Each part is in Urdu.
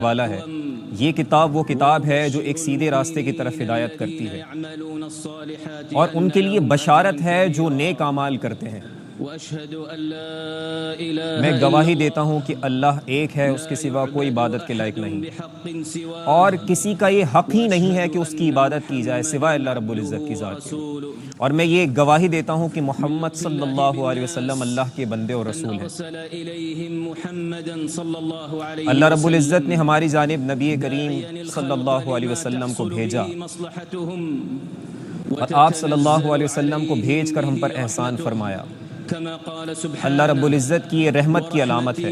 والا ہے۔ یہ کتاب وہ کتاب ہے جو ایک سیدھے راستے کی طرف ہدایت کرتی ہے اور ان کے لیے بشارت ہے جو نیک اعمال کرتے ہیں۔ میں گواہی دیتا ہوں کہ اللہ ایک ہے، اس کے سوا کوئی عبادت کے لائق نہیں، اور کسی کا یہ حق ہی نہیں ہے کہ اس کی عبادت کی جائے سوائے اللہ رب العزت کی ذات کے۔ اور میں یہ گواہی دیتا ہوں کہ محمد صلی اللہ علیہ وسلم اللہ کے بندے اور رسول ہیں۔ اللہ رب العزت نے ہماری جانب نبی کریم صلی اللہ علیہ وسلم کو بھیجا اور آپ صلی اللہ علیہ وسلم کو بھیج کر ہم پر احسان فرمایا۔ اللہ رب العزت کی یہ رحمت کی علامت ہے۔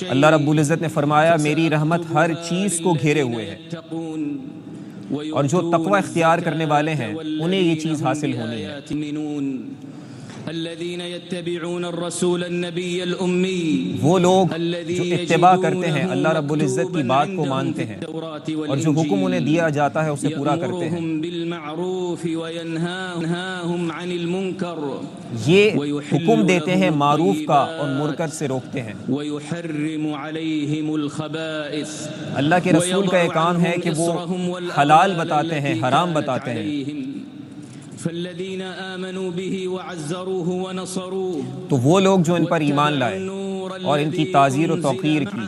اللہ رب العزت نے فرمایا میری رحمت ہر چیز کو گھیرے ہوئے ہے، اور جو تقوی اختیار کرنے والے ہیں انہیں یہ چیز حاصل ہونی ہے۔ وہ لوگ جو اتباع کرتے ہیں، اللہ رب العزت کی بات کو مانتے ہیں اور جو حکم انہیں دیا جاتا ہے اسے پورا کرتے ہیں۔ یہ حکم دیتے ہیں معروف کا اور منکر سے روکتے ہیں۔ اللہ کے رسول کا یہ کام ہے کہ وہ حلال بتاتے ہیں، حرام بتاتے ہیں۔ تو وہ لوگ جو ان پر ایمان لائے اور ان کی تعزیر و توقیر کی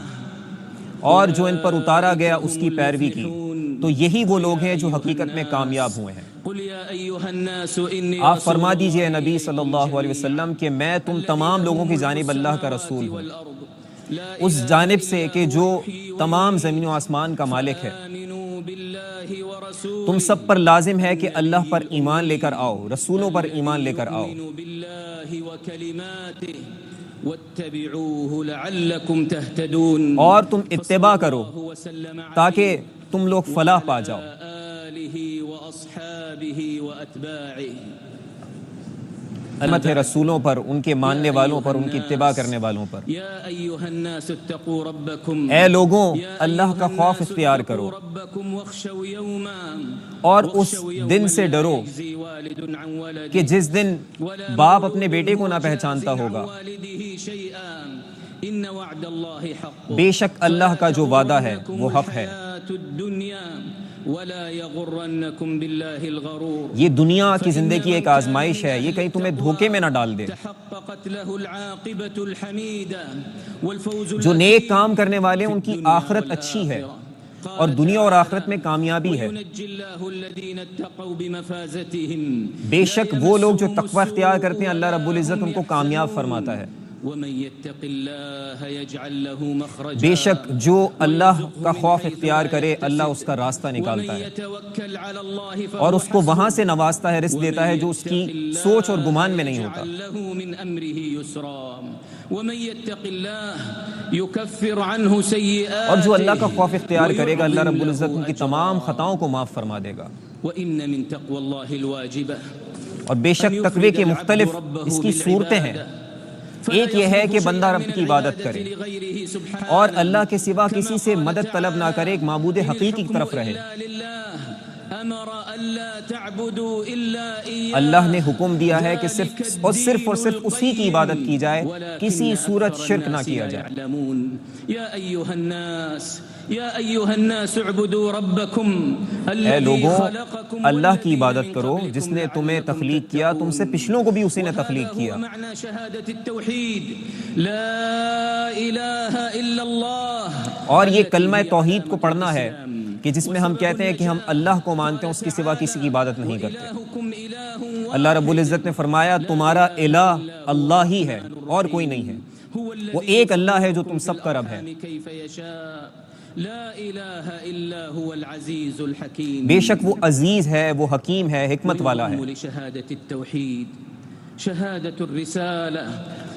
اور جو ان پر اتارا گیا اس کی پیروی کی، تو یہی وہ لوگ ہیں جو حقیقت میں کامیاب ہوئے ہیں۔ آپ فرما دیجئے نبی صلی اللہ علیہ وسلم کہ میں تم تمام لوگوں کی جانب اللہ کا رسول ہوں، اس جانب سے کہ جو تمام زمین و آسمان کا مالک ہے۔ تم سب پر لازم ہے کہ اللہ پر ایمان لے کر آؤ، رسولوں پر ایمان لے کر آؤ، اور تم اتباع کرو تاکہ تم لوگ فلاح پا جاؤ۔ رحمت ہے رسولوں پر، ان کے ماننے والوں پر، ان کی اتباع کرنے والوں پر۔ اے لوگوں، اللہ کا خوف اختیار کرو اور اس دن سے ڈرو کہ جس دن باپ اپنے بیٹے کو نہ پہچانتا ہوگا۔ بے شک اللہ کا جو وعدہ ہے وہ حق ہے، یہ دنیا کی زندگی ایک آزمائش ہے، یہ کہیں تمہیں دھوکے میں نہ ڈال دے۔ جو نیک کام کرنے والے ان کی آخرت اچھی ہے اور دنیا اور آخرت میں کامیابی ہے۔ بے شک وہ لوگ جو تقوی اختیار کرتے ہیں اللہ رب العزت ان کو کامیاب فرماتا ہے۔ بے شک جو اللہ کا خوف اختیار کرے اللہ اس کا راستہ نکالتا ہے اور اس کو وہاں سے نوازتا ہے، رزق دیتا ہے جو اس کی سوچ اور گمان میں نہیں ہوتا۔ اور جو اللہ کا خوف اختیار کرے گا اللہ رب العزت ان کی تمام خطاؤں کو معاف فرما دے گا۔ اور بے شک تقوی کے مختلف اس کی صورتیں ہیں۔ ایک یہ ہے کہ بندہ رب کی عبادت کرے اور اللہ کے سوا کسی سے مدد طلب نہ کرے، ایک معبود حقیقی کی طرف رہے۔ اللہ نے حکم دیا ہے کہ صرف اور صرف اسی کی عبادت کی جائے، کسی صورت شرک نہ کیا جائے۔ اے لوگوں، اللہ کی عبادت کرو جس نے تمہیں تخلیق کیا، تم سے پچھلوں کو بھی اسی نے تخلیق کیا۔ اور یہ کلمہ توحید کو پڑھنا ہے کہ جس میں ہم کہتے ہیں کہ ہم اللہ کو مانتے ہیں، اس کے سوا کسی کی عبادت نہیں کرتے۔ اللہ رب العزت نے فرمایا تمہارا الہ اللہ ہی ہے اور کوئی نہیں ہے، وہ ایک اللہ ہے جو تم سب کا رب ہے۔ بے شک وہ عزیز ہے، وہ حکیم ہے، حکمت والا ہے۔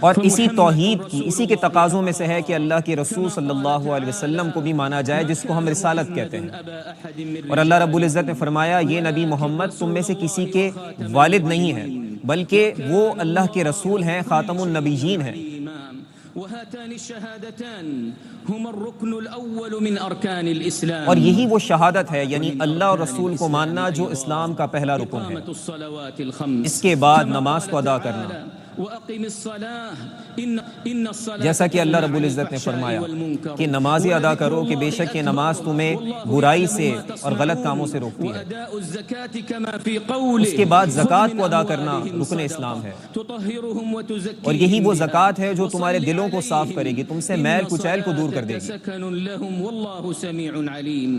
اور اسی توحید کی، اسی کے تقاضوں میں سے ہے کہ اللہ کے رسول صلی اللہ علیہ وسلم کو بھی مانا جائے جس کو ہم رسالت کہتے ہیں۔ اور اللہ رب العزت نے فرمایا یہ نبی محمد تم میں سے کسی کے والد نہیں ہے بلکہ وہ اللہ کے رسول ہیں، خاتم النبیین ہیں۔ اور یہی وہ شہادت ہے، یعنی اللہ اور رسول کو ماننا جو اسلام کا پہلا رکن ہے۔ اس کے بعد نماز کو ادا کرنا جیسا کہ اللہ رب العزت نے فرمایا کہ نمازیں ادا کرو کہ بے شک یہ نماز تمہیں برائی سے اور غلط کاموں سے روکتی ہے۔ اس کے بعد زکوٰۃ کو ادا کرنا رکن اسلام ہے، اور یہی وہ زکوٰۃ ہے جو تمہارے دلوں کو صاف کرے گی، تم سے میل کچیل کو دور کر دے گی۔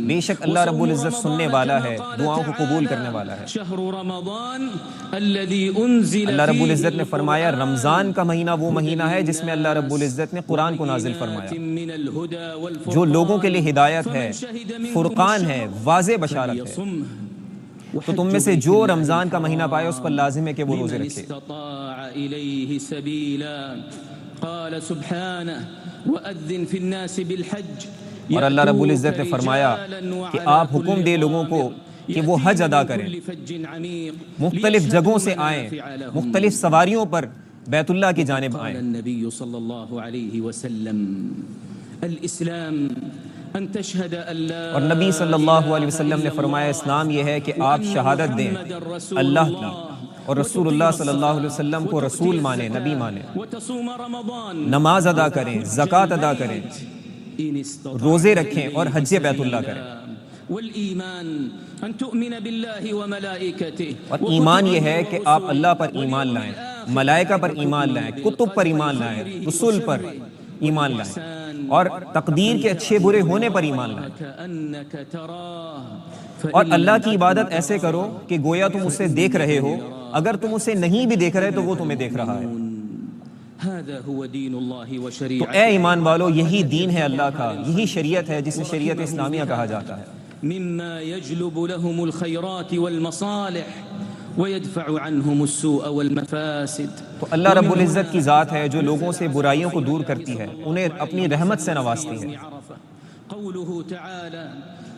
بے شک اللہ رب العزت سننے والا ہے، دعاؤں کو قبول کرنے والا ہے۔ اللہ رب العزت نے فرمایا رمضان کا مہینہ وہ مہینہ ہے جس میں اللہ رب العزت نے قرآن کو نازل فرمایا، جو لوگوں کے لیے ہدایت ہے، فرقان ہے، واضح بشارت ہے۔ تو تم میں سے جو رمضان کا مہینہ پائے اس پر لازم ہے کہ وہ روزے رکھے۔ اور اللہ رب العزت نے فرمایا کہ آپ حکم دے لوگوں کو کہ وہ حج ادا کریں، مختلف جگہوں سے آئیں، مختلف سواریوں پر بیت اللہ کی جانب آئیں۔ اور نبی صلی اللہ علیہ وسلم نے فرمایا اسلام یہ ہے کہ آپ شہادت دیں اللہ کی اور رسول اللہ صلی اللہ علیہ وسلم کو رسول مانیں، نبی مانیں، نماز ادا کریں، زکوٰۃ ادا کریں، روزے رکھیں اور حج بیت اللہ کریں۔ اور ایمان یہ ہے کہ آپ اللہ پر ایمان لائیں، ملائکہ پر ایمان لائیں، کتب پر ایمان لائیں، رسول پر ایمان لائیں، اور تقدیر کے اچھے برے ہونے پر ایمان لائیں، اور اللہ کی عبادت ایسے کرو کہ گویا تم اسے دیکھ رہے ہو، اگر تم اسے نہیں بھی دیکھ رہے تو وہ تمہیں دیکھ رہا ہے۔ تو اے ایمان والو، یہی دین ہے اللہ کا، یہی شریعت ہے جسے شریعت اسلامیہ کہا جاتا ہے۔ مما يجلب لهم الخيرات والمصالح ويدفع عنهم السوء والمفاسد۔ تو اللہ رب العزت کی ذات ہے جو لوگوں سے برائیوں کو دور کرتی ہے، انہیں اپنی رحمت سے نوازتی ہے۔ قوله تعالى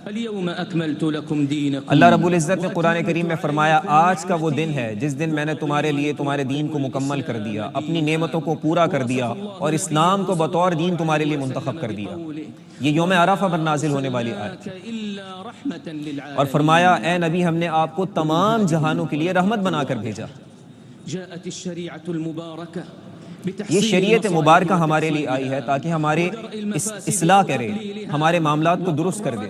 اليوم اكملت لكم دينكم۔ اللہ رب العزت نے قرآن کریم میں فرمایا آج کا وہ دن ہے جس دن میں نے تمہارے لیے تمہارے دین کو مکمل کر دیا، اپنی نعمتوں کو پورا کر دیا اور اسلام کو بطور دین تمہارے لیے منتخب کر دیا۔ یہ یوم عرفہ پر نازل ہونے والی آیت ہے۔ اور فرمایا اے نبی ہم نے آپ کو تمام جہانوں کے لیے رحمت بنا کر بھیجا۔ یہ شریعت مبارکہ ہمارے لیے آئی ہے تاکہ ہمارے اصلاح کرے، ہمارے معاملات کو درست کر دے۔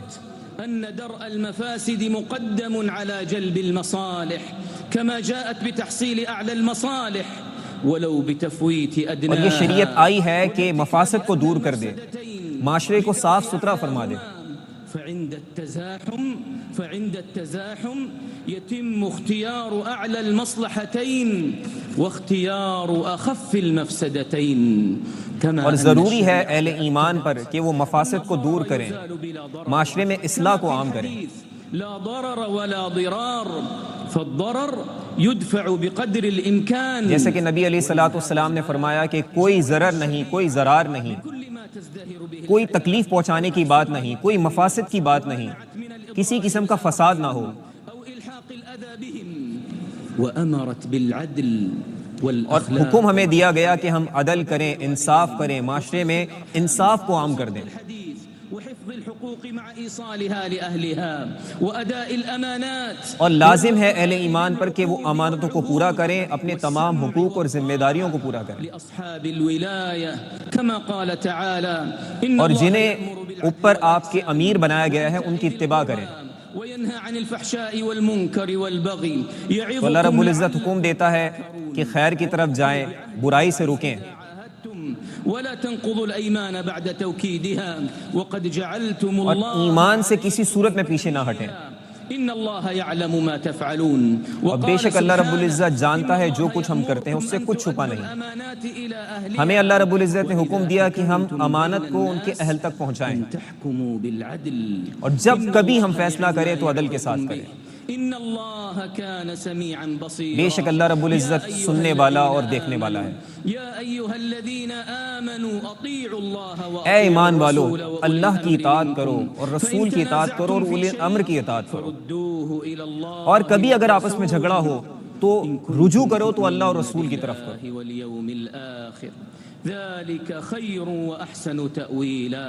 أن درء المفاسد مقدم على جلب المصالح كما جاءت بتحصيل أعلى المصالح ولو بتفويت أدناها۔ اور یہ شریعت آئی ہے کہ مفاسد کو دور کر دے، معاشرے کو صاف ستھرا فرما دے۔ فعند التزاحم يتم اختيار أعلى المصلحتين واختيار أخف المفسدتين۔ اور ضروری ہے اہل ایمان پر کہ وہ مفاسد کو دور کریں، معاشرے میں اصلاح کو عام کریں۔ لا ضرر ولا ضرار فالضرر يدفع بقدر الامكان۔ جیسے کہ نبی علیہ الصلوۃ والسلام نے فرمایا کہ کوئی ضرر نہیں، کوئی ضرار نہیں، کوئی تکلیف پہنچانے کی بات نہیں، کوئی مفاسد کی بات نہیں، کسی قسم کا فساد نہ ہو۔ وأمرت بالعدل اور حکم ہمیں دیا گیا کہ ہم عدل کریں، انصاف کریں، معاشرے میں انصاف کو عام کر دیں، وحفظ الحقوق مع إيصالها لأهلها وأداء الأمانات۔ اور لازم ہے اہل ایمان پر کہ وہ امانتوں کو پورا کریں، اپنے تمام حقوق اور ذمہ داریوں کو پورا کریں، لأصحاب الولاية كما قال تعالى اور جنہیں اوپر آپ کے امیر بنایا گیا ہے ان کی اتباع کریں۔ وينهى عن الفحشاء والمنكر والبغي تو اللہ رب العزت حکم دیتا ہے کہ خیر کی طرف جائیں، برائی سے رکیں، ولا تنقضوا الايمان بعد توكيدها وقد جعلتم اور الله ایمان سے کسی صورت میں پیچھے نہ ہٹیں۔ ان الله يعلم ما تفعلون۔ اور بے شک اللہ رب العزت جانتا ہے جو کچھ ہم کرتے ہیں، اس سے کچھ چھپا نہیں۔ الامانات الى اهلها ہمیں اللہ رب العزت نے حکم دیا کہ ہم امانت کو ان کے اہل تک پہنچائیں، تحكموا بالعدل اور جب کبھی ہم فیصلہ کریں تو عدل کے ساتھ کریں۔ ان الله كان سميعا بصيرا۔ بے شک اللہ رب العزت سننے والا اور دیکھنے والا ہے۔ یا ایھا الذین آمنوا اطیعوا اللہ اے ایمان والو اللہ کی اطاعت کرو اور رسول کی اطاعت کرو اور اولی الامر کی اطاعت کرو، وردوه الى اللہ اور کبھی اگر آپس میں جھگڑا ہو تو رجوع کرو تو اللہ اور رسول کی طرف کرو، والیوم الآخر ذلك خیر واحسن تأویلا۔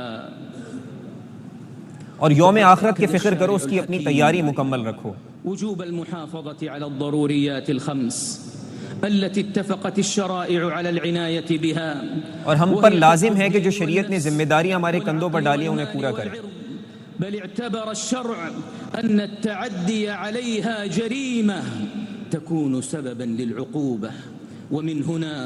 اور یوم آخرت کی فکر کرو، اس کی اپنی تیاری مکمل رکھو۔ وجوب المحافظة على الضروريات الخمس التي اتفقت الشرائع على العناية بها اور ہم پر لازم ہے کہ جو شریعت نے ذمہ داریاں ہمارے کندھوں پر ڈالی ہیں انہیں پورا کریں. بل اعتبر الشرع أن التعدي عليها جريمة تكون سببا للعقوبة ومن هنا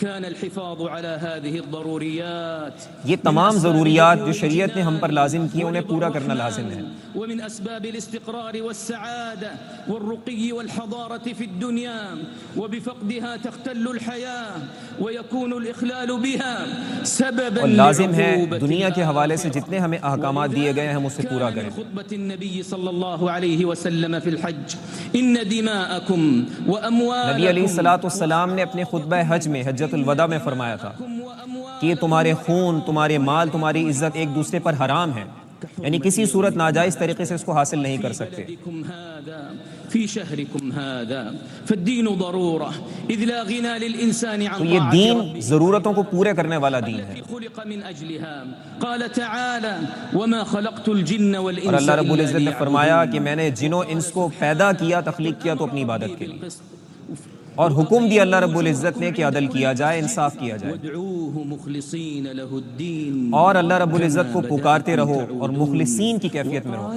كان الحفاظ على هذه الضروريات یہ تمام ضروریات جو شریعت نے ہم پر لازم کی انہیں پورا کرنا لازم ہے. ومن أسباب الاستقرار والسعادة والرقي والحضارة في الدنيا وبفقدها تختل الحياة ويكون الإخلال بها سببا اور لازم ہے دنیا کے حوالے سے جتنے ہمیں احکامات دیے گئے ہیں ہم اسے پورا کریں. خطبة النبي صلى الله عليه وسلم في الحج إن دماءكم وأموالكم نبی علیہ الصلوۃ والسلام نے اپنے خطبہ حج میں حجۃ الوداع میں فرمایا تھا کہ تمہارے خون، تمہارے مال، تمہاری عزت ایک دوسرے پر حرام ہے، یعنی کسی صورت ناجائز طریقے سے اس کو حاصل نہیں کر سکتے. في شهركم هذا فالدين ضرورة إذ لا غنى للإنسان عن تو یہ دین ضرورتوں کو پورے کرنے والا دین ہے. خلق من أجلها قال تعالى وما خلقت الجن والإنس اور اللہ رب العزت نے فرمایا کہ میں نے جن و انس کو پیدا کیا، تخلیق کیا تو اپنی عبادت کے لیے، اور حکم دیا اللہ رب العزت نے کہ عدل کیا جائے، انصاف کیا جائے، وادعوه مخلصين له الدين اور اللہ رب العزت کو پکارتے رہو اور مخلصین کی کیفیت میں رہو.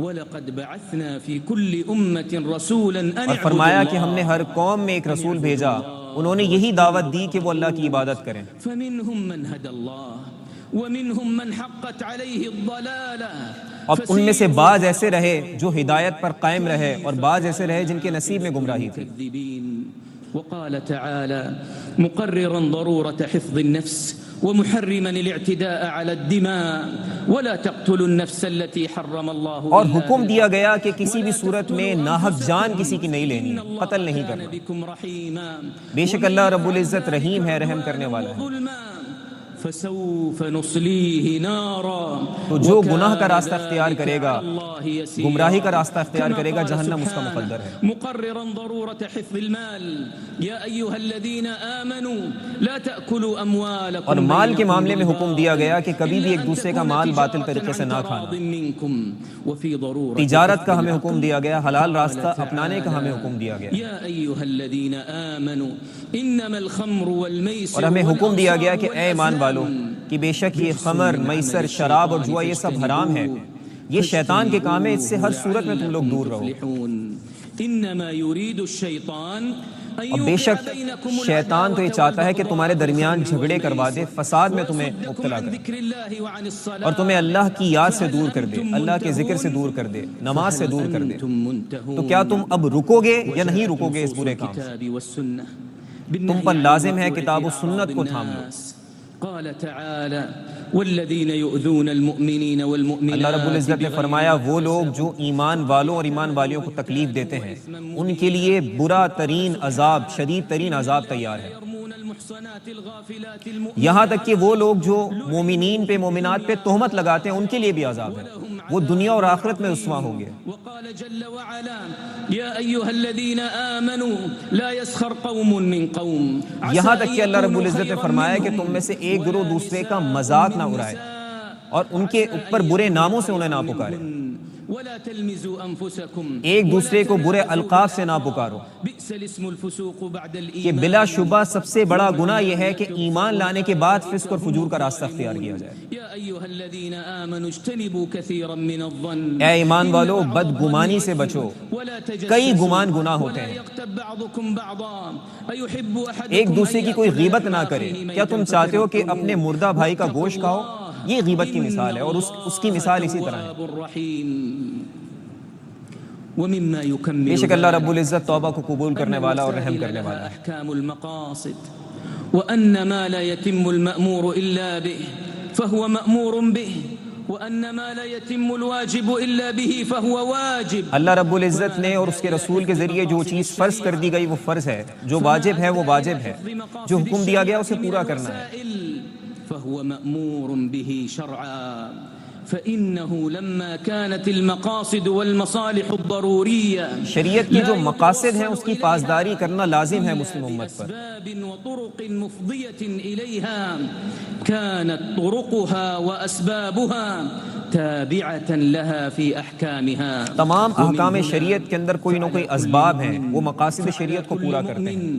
وَلَقَدْ بَعَثْنَا فِي كُلِّ أُمَّةٍ رَسُولًا أَنِ اور فرمایا کہ ہم نے ہر قوم میں ایک رسول بھیجا، انہوں نے یہی دعوت دی کہ وہ اللہ کی عبادت کریں. فَمِنْهُمْ مَنْ هَدَى اللَّهُ وَمِنْهُمْ مَنْ حَقَّتْ عَلَيْهِ الضَّلَالَةُ. اب ان میں سے بعض ایسے رہے جو ہدایت پر قائم رہے اور بعض ایسے رہے جن کے نصیب میں گمراہی تھی. وقال تعالى مقررا ضرورة حفظ النفس ومحرما الاعتداء على الدماء ولا تقتلوا النفس التي حرم الله. اور حکم دیا گیا کہ کسی بھی صورت میں ناحق جان کسی کی نہیں لینی، قتل نہیں کرنا. بے شک اللہ رب العزت رحیم ہے، رحم کرنے والا ہے. فسوف نصليه نارا. تو جو گناہ کا راستہ اختیار کرے گا، گمراہی کا راستہ اختیار کرے گا، جہنم اس کا مقدر ہے. مقررا ضرورة حفظ المال يا أيها الذين آمنوا لا تأكلوا أموالكم. اور مال کے معاملے میں حکم دیا گیا کہ کبھی بھی ایک دوسرے کا مال باطل طریقے سے نہ کھانا. تجارت کا ہمیں حکم دیا گیا، حلال راستہ اپنانے کا ہمیں حکم دیا گیا. يا أيها الذين آمنوا إنما الخمر والميسر. اور ہمیں حکم دیا گیا کہ اے ایمان والو کہ بے شک یہ خمر، میسر، شراب اور جوا یہ سب حرام ہے، یہ شیطان کے کام ہے، اس سے ہر صورت میں تم لوگ دور رہو. انما يريد الشيطان اور بے شک شیطان تو یہ چاہتا ہے کہ تمہارے درمیان جھگڑے کروا دے، فساد میں تمہیں مبتلا کرے اور تمہیں اللہ کی یاد سے دور کر دے، اللہ کے ذکر سے دور کر دے، نماز سے دور کر دے. تو کیا تم اب رکو گے یا نہیں رکو گے اس برے کام سے؟ تم پر لازم ہے کتاب و سنت کو تھام لو. قال تعالى والذين يؤذون المؤمنين والمؤمنات. اللہ رب العزت نے فرمایا وہ لوگ جو ایمان والوں اور ایمان والیوں کو تکلیف دیتے ہیں ان کے لیے برا ترین عذاب، شدید ترین عذاب تیار ہے. یہاں تک کہ وہ لوگ جو مومنین پہ، مومنات پہ تہمت لگاتے ہیں ان کے لیے بھی عذاب ہے، وہ دنیا اور آخرت میں رسوا ہوں گے. وقال جل وعلا يا ايها الذين امنوا لا يسخر قوم من قوم. یہاں تک کہ اللہ رب العزت نے فرمایا کہ تم میں سے ایک گروہ دوسرے کا مذاق نہ اڑائے اور ان کے اوپر برے ناموں سے انہیں نہ پکارے. ولا تلمزوا انفسكم. ایک دوسرے کو برے القاب سے نہ پکارو. بئس الاسم الفسوق بعد الايمان. کہ بلا شبہ سب سے بڑا گناہ یہ ہے کہ ایمان لانے کے بعد فسق اور فجور کا راستہ اختیار کیا جائے. يا ايها الذين امنوا اجتنبوا كثيرا من الظن. اے ایمان والو بدگمانی سے بچو، کئی گمان گناہ ہوتے ہیں. يغتب بعضكم بعضا ايحب احدكم. ایک دوسرے کی کوئی غیبت نہ کرے. کیا تم چاہتے ہو کہ اپنے مردہ بھائی کا گوشت کھاؤ؟ یہ غیبت کی مثال ہے اور اس کی مثال اسی طرح ہے. بے شک اللہ رب العزت توبہ کو قبول کرنے والا اور رحم کرنے والا ہے. احکام المقاصد وان ما لا يتم المأمور الا به فهو مأمور به وان ما لا يتم الواجب الا به فهو واجب. اللہ رب العزت نے اور اس کے رسول کے ذریعے جو چیز فرض کر دی گئی وہ فرض ہے، جو واجب ہے وہ واجب ہے، جو حکم دیا گیا اسے پورا کرنا ہے. فهو مأمور به شرعا فإنه لما كانت المقاصد والمصالح الضرورية. شریعت کی جو مقاصد ہیں اس کی پاسداری کرنا لازم ہے مسلم امت پر. أسباب وطرق مفضية إليها كانت طرقها وأسبابها تابعة لها في أحكامها. تمام احکام شریعت کے اندر کوئی نہ کوئی اسباب ہیں، وہ مقاصد شریعت کو پورا کرتے ہیں۔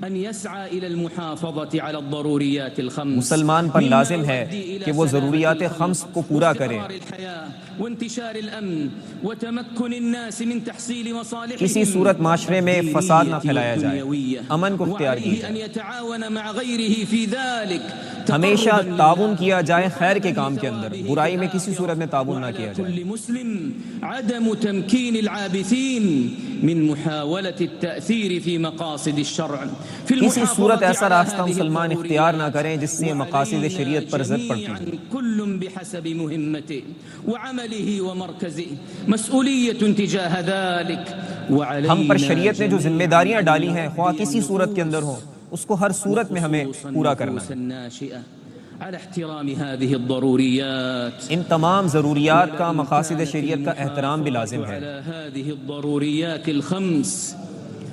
أن يسعى إلى المحافظة على الضروريات الخمس، مسلمان پر لازم ہے کہ وہ ضروریات خمس کو پورا کرے، وانتشار الأمن وتمكن الناس من تحصيل مصالحهم، کسی صورت معاشرے میں فساد نہ پھیلایا جائے، امن کو اختیار کیا وعليه أن جائے، يتعاون مع غيره في ذلك، ہمیشہ تعاون کیا جائے خیر کے کام کے اندر، برائی میں کسی صورت میں تعاون نہ کیا جائے۔ كل مسلم عدم تمكين العابثين من محاولة التأثير في مقاصد الشرع، کسی صورت ایسا راستہ مسلمان اختیار نہ کریں جس سے مقاصد شریعت پر زد پڑتی ہے۔ كل بحسب مهمته وعمله ومركزه مسؤولية تجاه ذلك، وعلينا ہم پر شریعت نے جو ذمہ داریاں ڈالی ہیں خواہ کسی صورت کے اندر ہو، اس کو ہر صورت میں ہمیں پورا کرنا ہے۔ الناشئة على احترام هذه الضروريات، ان تمام ضروریات کا مقاصد شریعت کا احترام بھی لازم ہے۔ على هذه الضروريات الخمس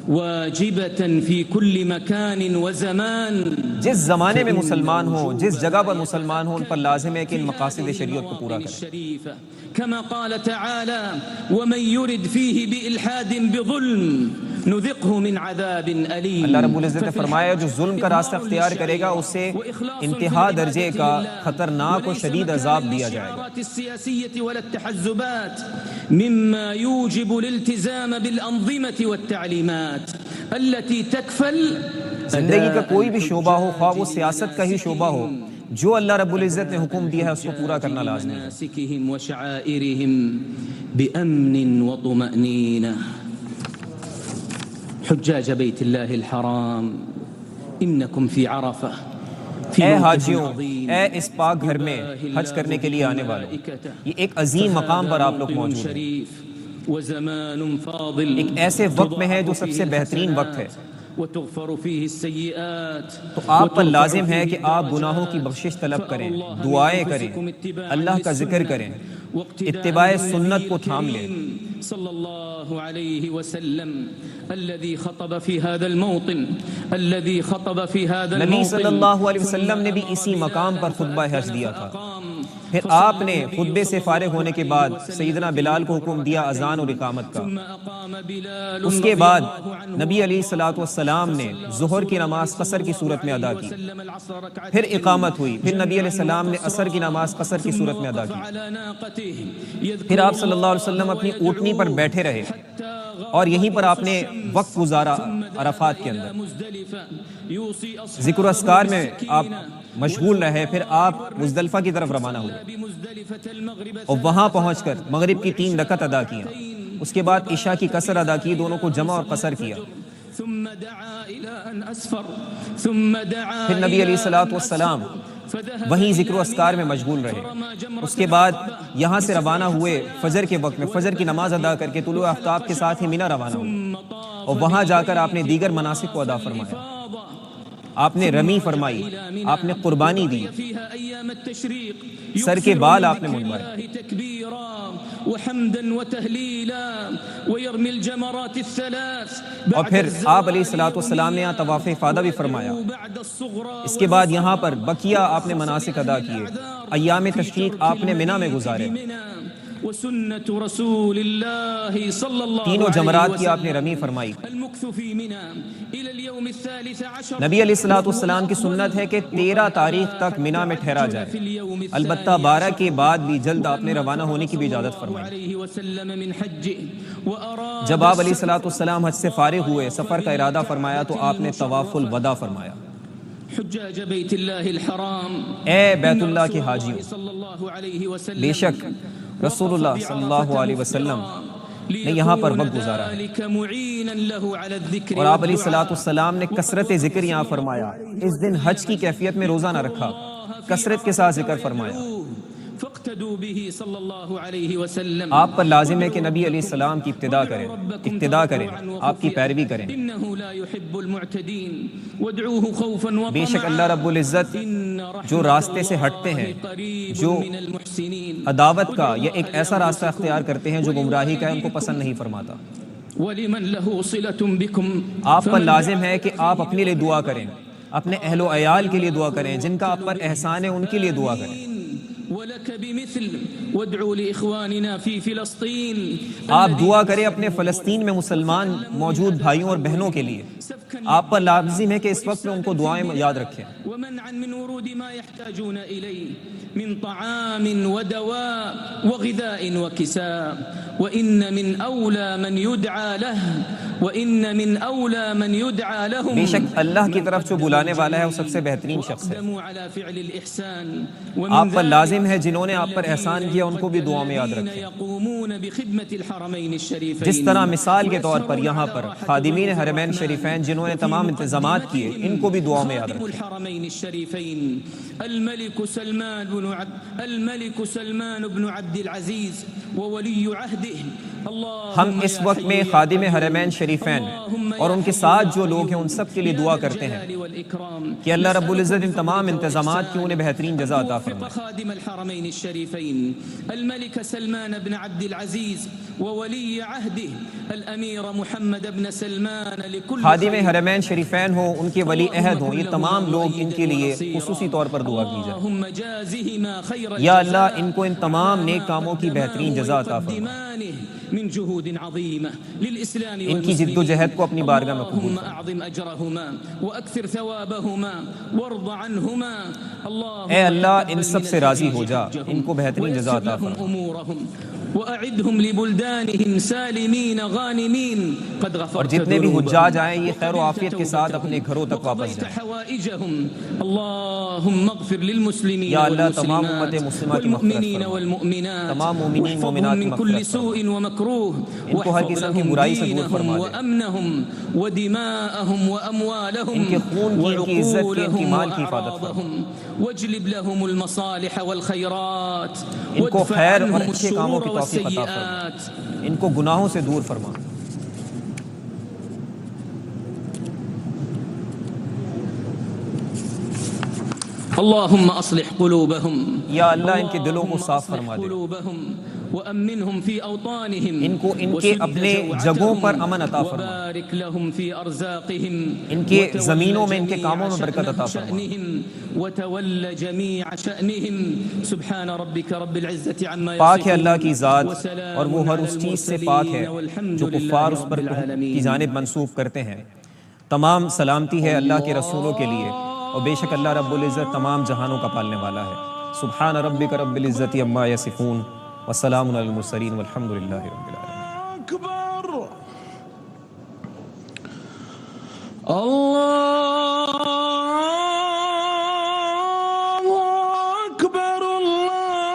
واجبة في كل مكان وزمان، جس زمانے میں مسلمان ہوں، جس جگہ پر مسلمان ہوں، ان پر لازم ہے کہ ان مقاصد شریعت کو پورا کریں۔ الشريفة كما قال تعالى ومن يرد فيه بإلحاد بظلم نذقه من عذاب أليم۔ اللہ رب العزت نے فرمایا جو ظلم کا راستہ اختیار کرے گا اسے انتہا درجے کا خطرناک و شدید عذاب دیا جائے گا۔ السياسية ولا التحزبات مما يوجب الالتزام بالأنظمة والتعليمات التي تكفل زندگی کا کوئی بھی شعبہ ہو، خواہ وہ سیاست کا ہی شعبہ ہو، جو اللہ رب العزت نے حکم دیا ہے اس کو پورا کرنا لازم ہے۔ مناسكهم وشعائرهم بأمن وطمأنينة۔ حجاج بیت اللہ الحرام انکم فی عرفہ، اے حاجیوں، اے اس پاک گھر میں حج کرنے کے لیے آنے والوں، یہ ایک عظیم مقام پر آپ لوگ موجود ہیں، وزمان فاضل، ایک ایسے وقت میں ہے جو سب سے بہترین وقت ہے، وتغفر فيه السيئات، تو آپ پر لازم ہے کہ آپ گناہوں کی بخشش طلب کریں، دعائیں کریں، اللہ کا ذکر کریں، اتباع سنت کو تھام لیں۔ صلی اللہ علیہ وسلم الذي خطب في هذا الموطن، الذي خطب في هذا الموطن، نبی صلی اللہ علیہ وسلم نے بھی اسی مقام پر خطبہ حج دیا تھا۔ پھر آپ نے خطبے سے فارغ ہونے کے بعد سیدنا بلال کو حکم دیا اذان اور اقامت کا۔ اس کے بعد نبی علیہ الصلوۃ والسلام نے ظہر کی نماز قصر کی صورت میں ادا کی، پھر اقامت ہوئی، پھر نبی علیہ السلام نے عصر کی نماز قصر کی صورت میں ادا کی، پھر آپ صلی اللہ علیہ وسلم اپنی اونٹنی پر بیٹھے رہے اور یہیں پر آپ نے وقت گزارا عرفات کے اندر، ذکر و اذکار میں آپ مشغول رہے، پھر آپ مزدلفہ کی طرف روانہ ہوئے اور وہاں پہنچ کر مغرب کی 3 رکعت ادا کیا، اس کے بعد عشاء کی قصر ادا کی، دونوں کو جمع اور قصر کیا، پھر نبی علیہ الصلوۃ والسلام وہیں ذکر و اذکار میں مشغول رہے، اس کے بعد یہاں سے روانہ ہوئے فجر کے وقت میں، فجر کی نماز ادا کر کے طلوع آفتاب کے ساتھ ہی منی روانہ ہوئے اور وہاں جا کر آپ نے دیگر مناسک کو ادا فرمایا، آپ نے رمی فرمائی، آپ نے قربانی دی، سر کے بال آپ نے منڈوائے، اور پھر آپ علیہ الصلوۃ والسلام نے یہاں طواف افاضہ بھی فرمایا، اس کے بعد یہاں پر بقیہ آپ نے مناسک ادا کیے، ایام تشریق آپ نے منی میں گزارے، وسنة رسول اللہ صلی اللہ تینوں جمرات کی آپ نے رمی فرمائی۔ المكث في منى إلى اليوم الثالث عشر، نبی علیہ الصلوۃ والسلام کی سنت ہے کہ 13 تاریخ تک منی میں ٹھہرا جائے، البتہ 12 کے بعد بھی جلد آپ نے روانہ ہونے کی بھی اجازت فرمائی۔ علیہ وسلم من حج وأراد، جب آپ علیہ الصلوۃ والسلام حج سے فارغ ہوئے، سفر کا ارادہ فرمایا تو آپ نے طواف الوداع فرمایا۔ حجاج بیت اللہ الحرام، اے بیت اللہ کے حاجیوں، صلی اللہ علیہ وسلم، بے شک رسول اللہ صلی اللہ علیہ وسلم نے یہاں پر وقت گزارا ہے، معینا له على الذکر، اور آپ علیہ الصلوۃ والسلام نے کثرت ذکر یہاں فرمایا، اس دن حج کی کیفیت میں روزہ نہ رکھا، کثرت کے ساتھ ذکر فرمایا۔ فاقتدوا به صلی اللہ علیہ وسلم، آپ پر لازم ہے کہ نبی علیہ السلام کی اقتداء کریں، آپ کی پیروی کریں۔ انه لا يحب المعتدين وادعوه خوفا وطمعا، بے شک اللہ رب العزت جو راستے سے ہٹتے ہیں، جو من المحسنین، عداوت کا یا ایک ایسا راستہ اختیار کرتے ہیں جو گمراہی کا ہے، ان کو پسند نہیں فرماتا۔ ولمن له صلة بكم، آپ پر لازم ہے کہ آپ اپنے لیے دعا کریں، اپنے اہل و عیال کے لیے دعا کریں، جن کا آپ پر احسان ہے ان کے لیے دعا کریں، لك بمثل وادعوا لإخواننا في فلسطين آپ دعا کریں اپنے فلسطین میں مسلمان موجود بھائیوں اور بہنوں کے لیے. آپ پر لازم ہے کہ اس وقت میں ان کو دعائیں یاد رکھیں. ومنعا من ورود ما يحتاجون إليه من طعام ودواء وغذاء وكساء وإن من أولى من يدعى له وإن من أولى من يدعى لهم. بے شک اللہ کی طرف جو بلانے والا ہے وہ سب سے بہترین شخص ہے. على فعل الإحسان آپ پر لازم ہے جنہوں نے آپ پر احسان کیا ان کو بھی دعا میں یاد رکھیں. يقومون بخدمة الحرمين الشريفين. جس طرح مثال کے طور پر یہاں پر خادمین حرمین شریفین جنہوں نے تمام انتظامات کیے ان کو بھی دعا میں یاد رکھیں. الحرمين الشريفين الملك سلمان بن عبد العزيز وولي عهده. ہم اس وقت میں خادم حرمین شریفین اور ان کے ساتھ جو لوگ ہیں ان سب کے لیے دعا کرتے ہیں کہ اللہ رب العزت ان تمام انتظامات کی انہیں بہترین جزا عطا فرمائے. خادم الحرمين الشريفين الملك سلمان بن عبد العزيز وولي عهده الأمير محمد بن سلمان. لكل خادم حرمین شریفین ہوں ان کے ولی عہد ہوں یہ تمام لوگ ان کے لیے خصوصی طور پر دعا کی جائے. اللهم جازهما خير یا اللہ ان کو ان تمام نیک کاموں کی بہترین جزا عطا فرما. من جهود عظيمة للإسلام ان کی جد و جہد کو اپنی بارگاہ میں قبول اللهم أعظم أجرهما وأكثر ثوابهما وارض عنهما. اے اللہ ان سب سے راضی ہو جا ان کو بہترین جزا عطا فرما. أمورهم وأعدهم لبلدانهم سالمين غانمين قد غفرت اور جتنے بھی حجاج آئیں یہ خیر و عافیت کے ساتھ اپنے گھروں تک واپس جائیں. حوائجهم اللهم اغفر للمسلمين یا اللہ تمام امت مسلمہ کی مغفرت والمؤمنين فرما. والمؤمنات تمام مومنین مومنات کی من كل مغفرت سوء فرما. ومكروه ان کو ہر قسم کی برائی سے دور فرما دے. وأمنهم ودماءهم وأموالهم ان کے خون کی ان کی عزت کی ان کی مال کی حفاظت فرما. واجلب لهم المصالح والخيرات ان کو خیر اور عنهم اچھے کاموں کی الشرور توفیق عطا فرما. والسيئات. ان کو گناہوں سے دور فرما. اللهم اصلح قلوبهم یا اللہ ان کے دلوں کو صاف فرما دے. وأمنهم في أوطانهم ان کو ان کے اپنے جگہوں پر امن عطا فرما. وبارك لهم في أرزاقهم ان کے زمینوں میں ان کے کاموں میں برکت عطا فرما. وتول جميع شأنهم سبحان ربك رب العزة عما يصفون. پاک ہے اللہ کی ذات اور وہ ہر اس چیز سے پاک ہے جو کفار اس پر کی جانب منسوب کرتے ہیں. تمام سلامتی ہے اللہ کے رسولوں کے لیے اور بے شک اللہ رب العزت تمام جہانوں کا پالنے والا ہے. سبحان ربک رب العزت عما یصفون وسلام علی المرسلین والحمد للہ رب العالمین. أكبر الله أكبر الله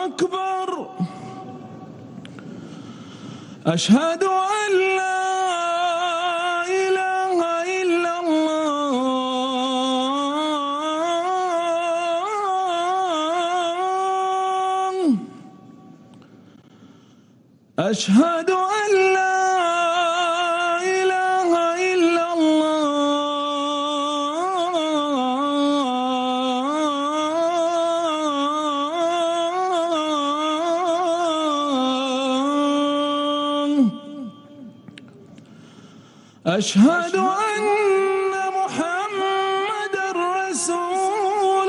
أكبر أشهد أن لا أشهد أن لا إله إلا الله أشهد أن محمد رسول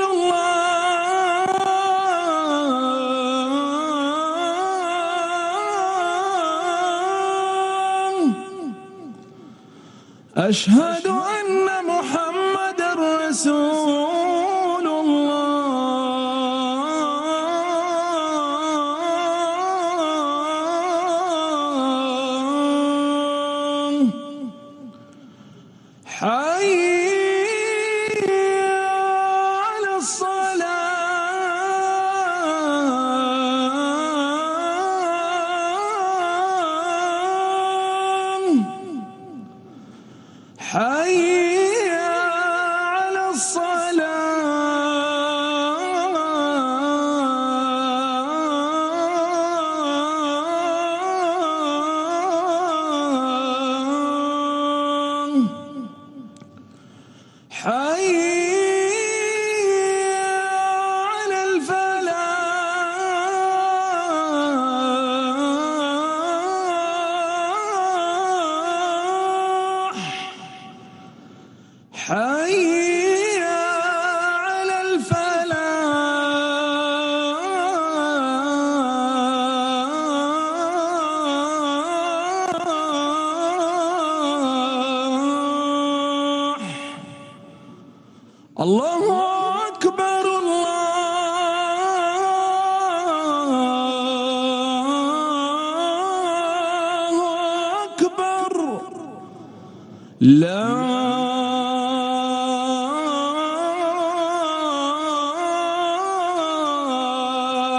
أشهد أن محمد رسول الله حي على الصلاة حي على الصلاة حي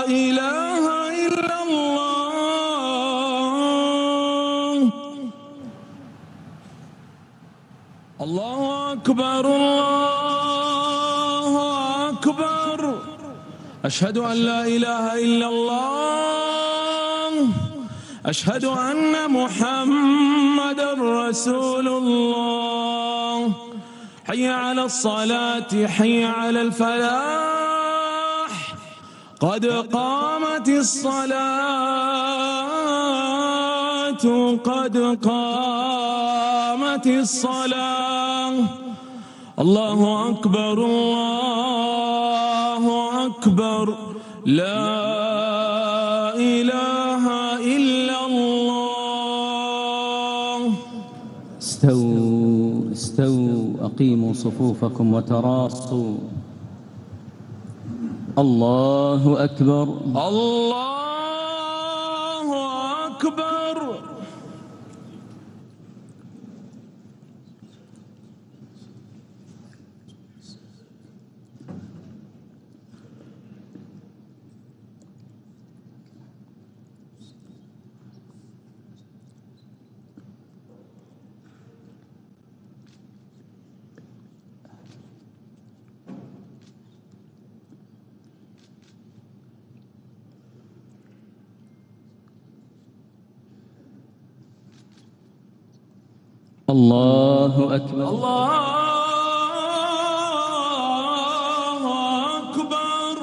إله إلا الله. الله أكبر الله أكبر. أشهد أن لا إله إلا الله. أشهد أن محمدًا رسول الله. حي على الصلاة حي على الفلاح. قد قامت الصلاة قد قامت الصلاة. الله أكبر الله أكبر. لا إله إلا الله. استووا استووا أقيموا صفوفكم وتراصوا. الله أكبر الله أكبر. الله أكبر الله أكبر.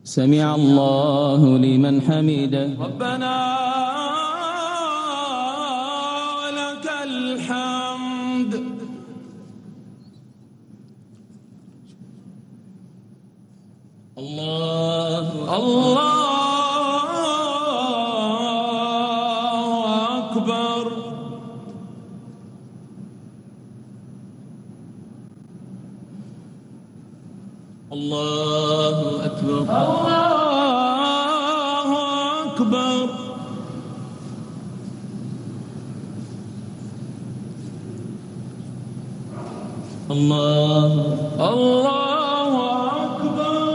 سمع الله لمن حمده. ربنا ولك الحمد. الله الله أكبر. الله أكبر الله أكبر. الله الله أكبر.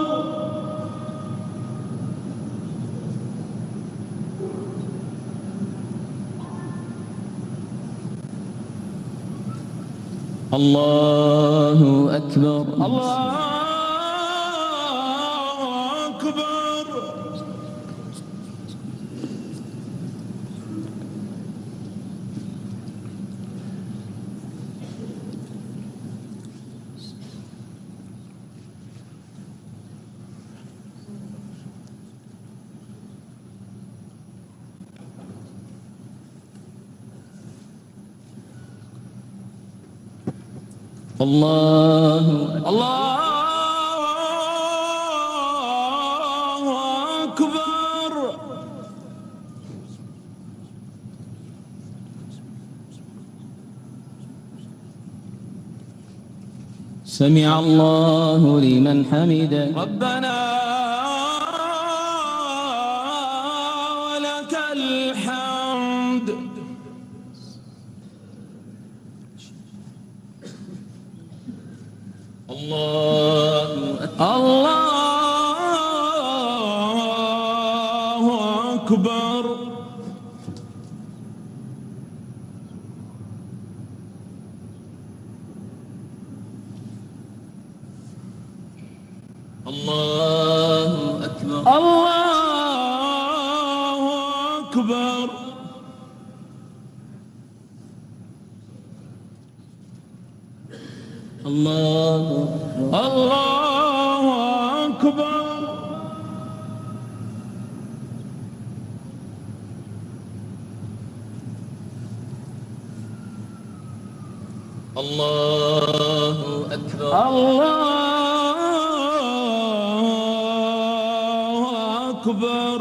الله أكبر الله أكبر. الله الله أكبر. سمع الله لمن حمده. ربنا ولك الحمد. الله الله أكبر. الله أكبر الله أكبر. الله الله أكبر. الله أكبر الله أكبر.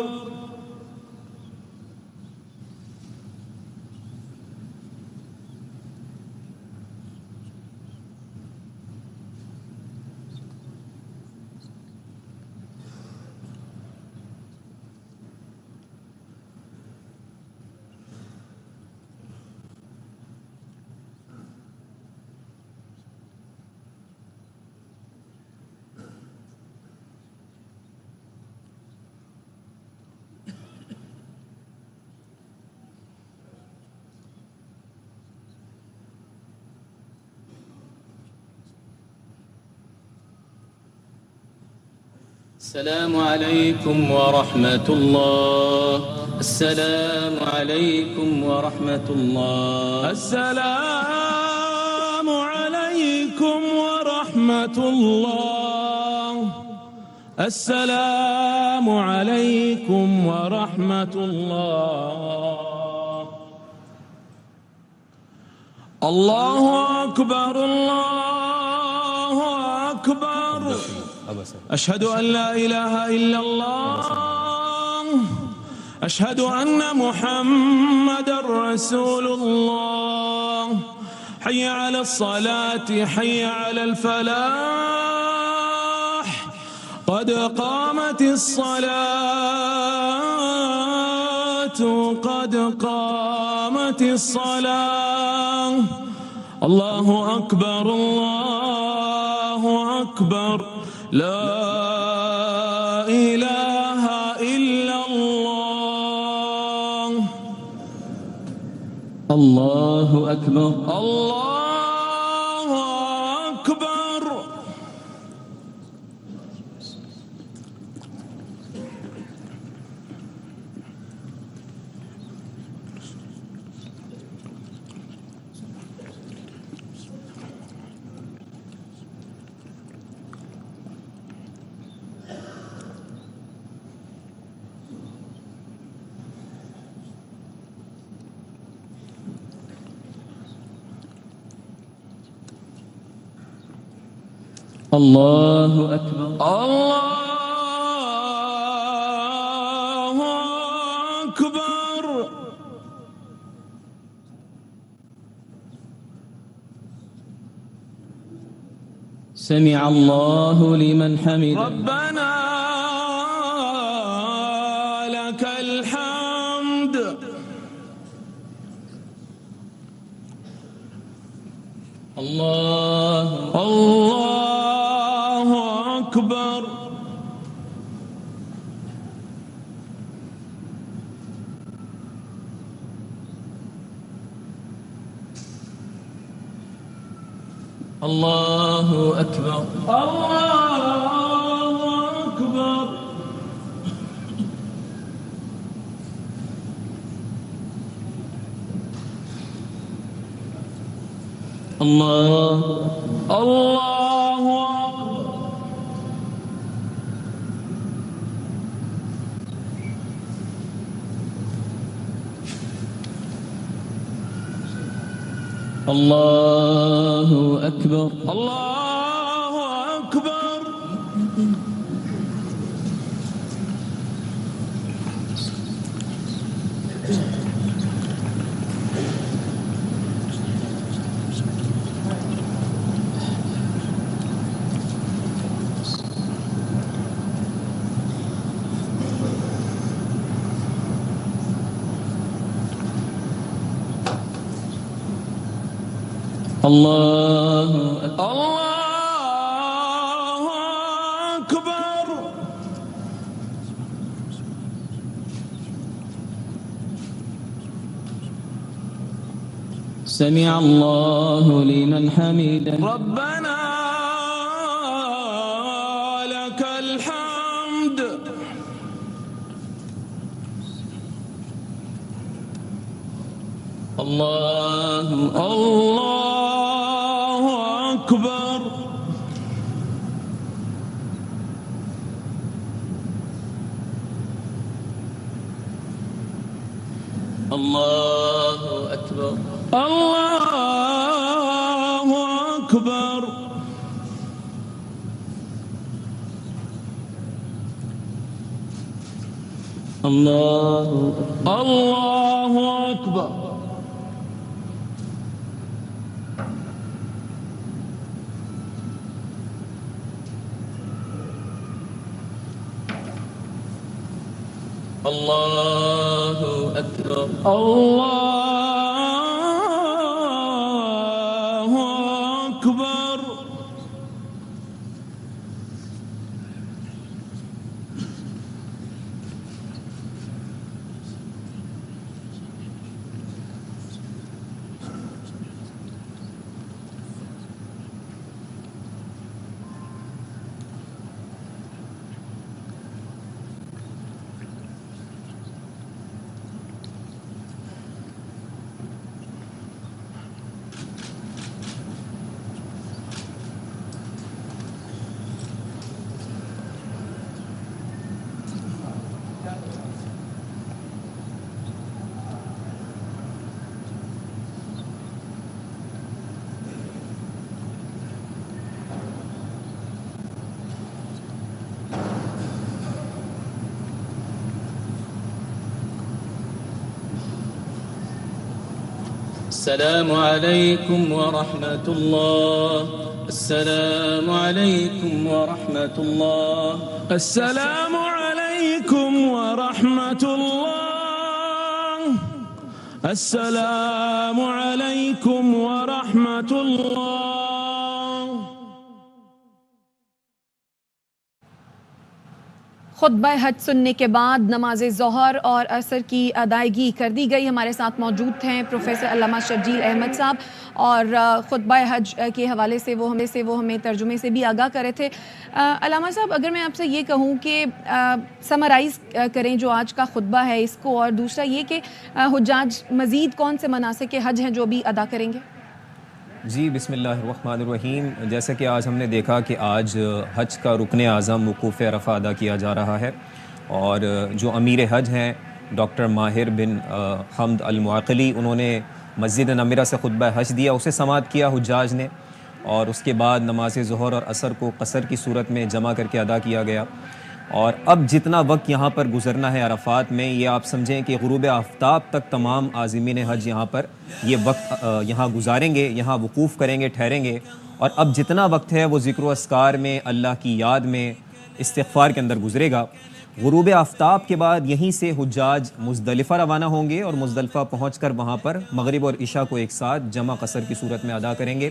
السلام عليكم ورحمة الله. السلام عليكم ورحمة الله. السلام عليكم ورحمة الله. السلام عليكم ورحمة الله. الله أكبر الله أكبر. أشهد أن لا إله إلا الله. أشهد أن محمد رسول الله. حي على الصلاة حي على الفلاح. قد قامت الصلاة قد قامت الصلاة. الله أكبر الله أكبر. لا إله إلا الله. الله أكبر. الله أكبر. الله أكبر. الله أكبر. سمع الله لمن حمده. ربنا لك الحمد. الله الله أكبر. الله أكبر. الله أكبر. الله الله أكبر. الله أكبر. الله أكبر. الله أكبر. الله أكبر. سمع الله لمن حمده. ربنا لك الحمد. الله الله أكبر. الله أكبر. الله أكبر. الله الله أكبر. الله أكبر. الله أكبر. السلام عليكم ورحمة الله. السلام عليكم ورحمة الله. السلام عليكم ورحمة الله. السلام عليكم ورحمة الله. خطبہ حج سننے کے بعد نماز ظہر اور عصر کی ادائیگی کر دی گئی. ہمارے ساتھ موجود ہیں پروفیسر علامہ شرجیل احمد صاحب، اور خطبہ حج کے حوالے سے وہ ہمیں ترجمے سے بھی آگاہ کرے تھے. علامہ صاحب، اگر میں آپ سے یہ کہوں کہ سمرائز کریں جو آج کا خطبہ ہے اس کو، اور دوسرا یہ کہ حجاج مزید کون سے مناسک حج ہیں جو بھی ادا کریں گے؟ جی بسم اللہ الرحمن الرحیم. جیسا کہ آج ہم نے دیکھا کہ آج حج کا رکن اعظم وقوف عرفہ ادا کیا جا رہا ہے، اور جو امیر حج ہیں ڈاکٹر ماہر بن حمد المعقلی، انہوں نے مسجد نمرہ سے خطبہ حج دیا، اسے سماعت کیا حجاج نے، اور اس کے بعد نماز ظہر اور عصر کو قصر کی صورت میں جمع کر کے ادا کیا گیا. اور اب جتنا وقت یہاں پر گزرنا ہے عرفات میں، یہ آپ سمجھیں کہ غروب آفتاب تک تمام عازمین حج یہاں پر یہ وقت یہاں گزاریں گے، یہاں وقوف کریں گے، ٹھہریں گے. اور اب جتنا وقت ہے وہ ذکر و اذکار میں، اللہ کی یاد میں، استغفار کے اندر گزرے گا. غروب آفتاب کے بعد یہیں سے حجاج مزدلفہ روانہ ہوں گے، اور مزدلفہ پہنچ کر وہاں پر مغرب اور عشاء کو ایک ساتھ جمع قصر کی صورت میں ادا کریں گے.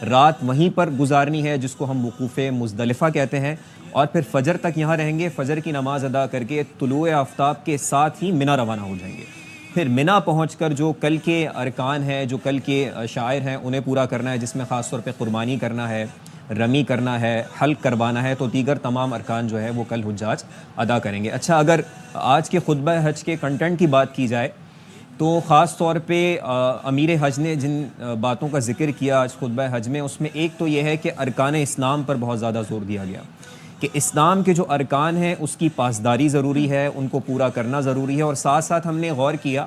رات وہیں پر گزارنی ہے جس کو ہم وقوف مزدلفہ کہتے ہیں، اور پھر فجر تک یہاں رہیں گے. فجر کی نماز ادا کر کے طلوع آفتاب کے ساتھ ہی منی روانہ ہو جائیں گے. پھر منی پہنچ کر جو کل کے ارکان ہیں، جو کل کے شعائر ہیں، انہیں پورا کرنا ہے، جس میں خاص طور پہ قربانی کرنا ہے، رمی کرنا ہے، حلق کروانا ہے. تو دیگر تمام ارکان جو ہے وہ کل حجاج ادا کریں گے. اچھا، اگر آج کے خطبہ حج کے کنٹینٹ کی بات کی جائے تو خاص طور پہ امیر حج نے جن باتوں کا ذکر کیا آج خطبہ حج میں، اس میں ایک تو یہ ہے کہ ارکان اسلام پر بہت زیادہ زور دیا گیا کہ اسلام کے جو ارکان ہیں اس کی پاسداری ضروری ہے، ان کو پورا کرنا ضروری ہے. اور ساتھ ساتھ ہم نے غور کیا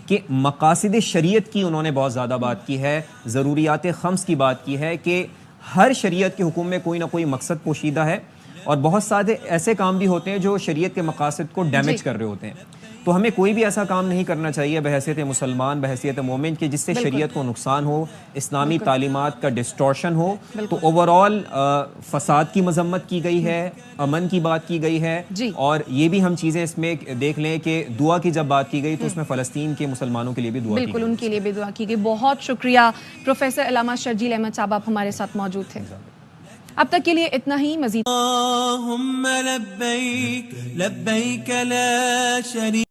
کہ مقاصد شریعت کی انہوں نے بہت زیادہ بات کی ہے، ضروریات خمس کی بات کی ہے کہ ہر شریعت کے حکم میں کوئی نہ کوئی مقصد پوشیدہ ہے، اور بہت سارے ایسے کام بھی ہوتے ہیں جو شریعت کے مقاصد کو ڈیمیج کر رہے ہوتے ہیں. تو ہمیں کوئی بھی ایسا کام نہیں کرنا چاہیے بحیثیت مسلمان، بحیثیت مومن کے جس سے شریعت کو نقصان ہو، اسلامی تعلیمات کا ڈسٹورشن ہو. تو اوورآل فساد کی مذمت کی گئی ہے، امن کی بات کی گئی ہے، اور یہ بھی ہم چیزیں اس میں دیکھ لیں کہ دعا کی جب بات کی گئی تو اس میں فلسطین کے مسلمانوں کے لیے بھی دعا کی گئی. بالکل، ان کے لیے بھی دعا کی گئی. بہت شکریہ پروفیسر علامہ شرجیل احمد صاحب، آپ ہمارے ساتھ موجود تھے. اب تک کے لیے اتنا ہی. مزید اللہم لبیک لبیک لا شریک